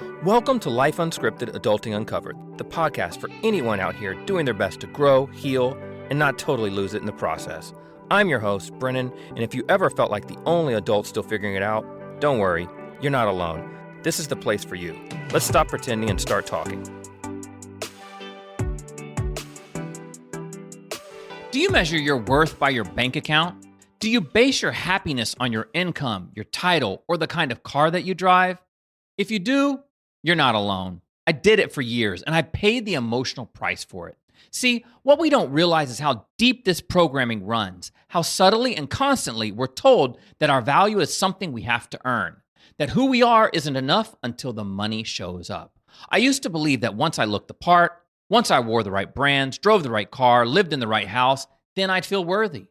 Welcome to Life Unscripted, Adulting Uncovered, the podcast for anyone out here doing their best to grow, heal, and not totally lose it in the process. I'm your host, Brennan, and if you ever felt like the only adult still figuring it out, don't worry, you're not alone. This is the place for you. Let's stop pretending and start talking. Do you measure your worth by your bank account? Do you base your happiness on your income, your title, or the kind of car that you drive? If you do, you're not alone. I did it for years, and I paid the emotional price for it. See, what we don't realize is how deep this programming runs, how subtly and constantly we're told that our value is something we have to earn, that who we are isn't enough until the money shows up. I used to believe that once I looked the part, once I wore the right brands, drove the right car, lived in the right house, then I'd feel worthy.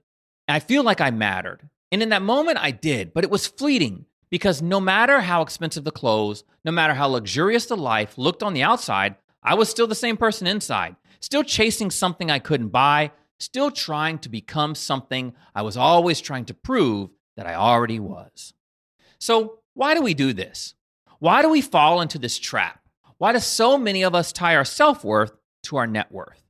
And I feel like I mattered. And in that moment, I did, but it was fleeting. Because no matter how expensive the clothes, no matter how luxurious the life looked on the outside, I was still the same person inside, still chasing something I couldn't buy, still trying to become something I was always trying to prove that I already was. So why do we do this? Why do we fall into this trap? Why do so many of us tie our self-worth to our net worth?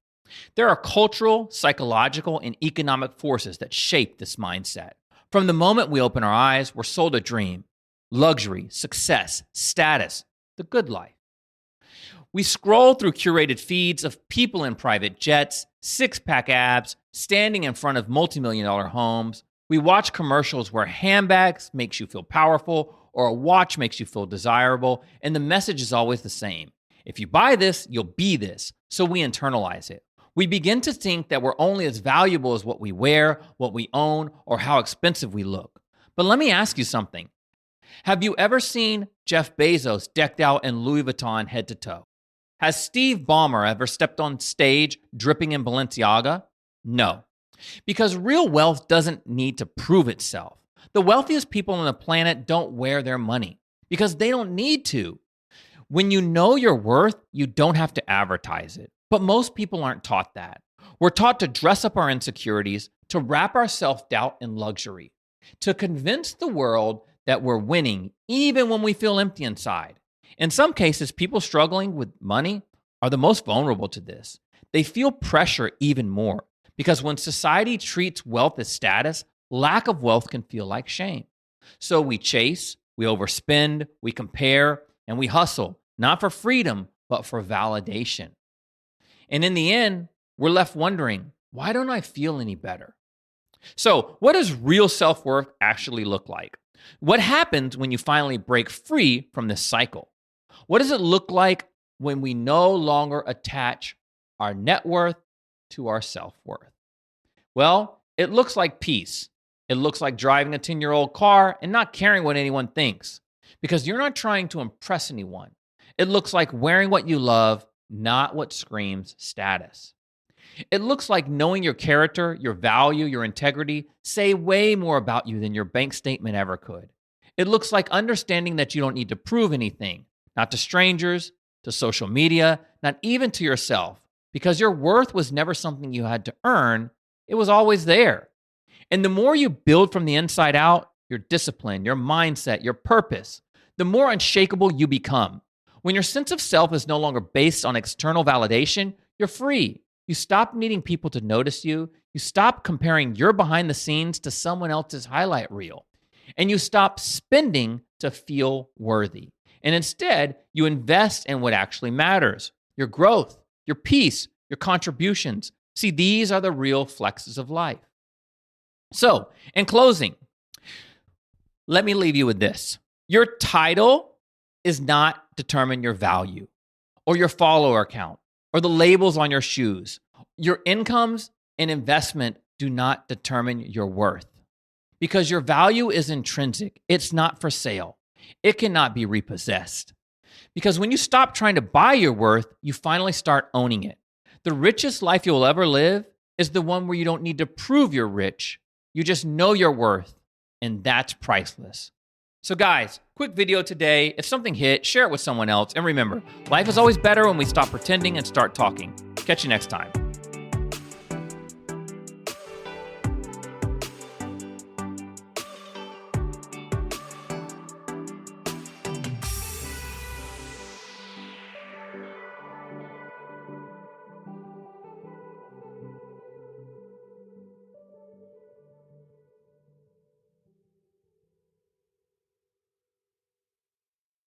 There are cultural, psychological, and economic forces that shape this mindset. From the moment we open our eyes, we're sold a dream. Luxury, success, status, the good life. We scroll through curated feeds of people in private jets, six-pack abs, standing in front of multi-million-dollar homes. We watch commercials where handbags makes you feel powerful or a watch makes you feel desirable, and the message is always the same. If you buy this, you'll be this, so we internalize it. We begin to think that we're only as valuable as what we wear, what we own, or how expensive we look. But let me ask you something. Have you ever seen Jeff Bezos decked out in Louis Vuitton head to toe? Has Steve Ballmer ever stepped on stage dripping in Balenciaga? No, because real wealth doesn't need to prove itself. The wealthiest people on the planet don't wear their money because they don't need to. When you know your worth, you don't have to advertise it. But most people aren't taught that. We're taught to dress up our insecurities, to wrap our self-doubt in luxury, to convince the world that we're winning even when we feel empty inside. In some cases, people struggling with money are the most vulnerable to this. They feel pressure even more because when society treats wealth as status, lack of wealth can feel like shame. So we chase, we overspend, we compare, and we hustle, not for freedom, but for validation. And in the end, we're left wondering, why don't I feel any better? So what does real self-worth actually look like? What happens when you finally break free from this cycle? What does it look like when we no longer attach our net worth to our self-worth? Well, it looks like peace. It looks like driving a 10-year-old car and not caring what anyone thinks because you're not trying to impress anyone. It looks like wearing what you love, not what screams status. It looks like knowing your character, your value, your integrity say way more about you than your bank statement ever could. It looks like understanding that you don't need to prove anything, not to strangers, to social media, not even to yourself, because your worth was never something you had to earn. It was always there. And the more you build from the inside out, your discipline, your mindset, your purpose, the more unshakable you become. When your sense of self is no longer based on external validation, you're free. You stop needing people to notice you. You stop comparing your behind the scenes to someone else's highlight reel. And you stop spending to feel worthy. And instead, you invest in what actually matters, your growth, your peace, your contributions. See, these are the real flexes of life. So, in closing, let me leave you with this. Your title is not determine your value or your follower count or the labels on your shoes. Your incomes and investment do not determine your worth because your value is intrinsic. It's not for sale. It cannot be repossessed. Because when you stop trying to buy your worth, you finally start owning it. The richest life you'll ever live is the one where you don't need to prove you're rich. You just know your worth, and that's priceless. So guys, quick video today. If something hit, share it with someone else. And remember, life is always better when we stop pretending and start talking. Catch you next time.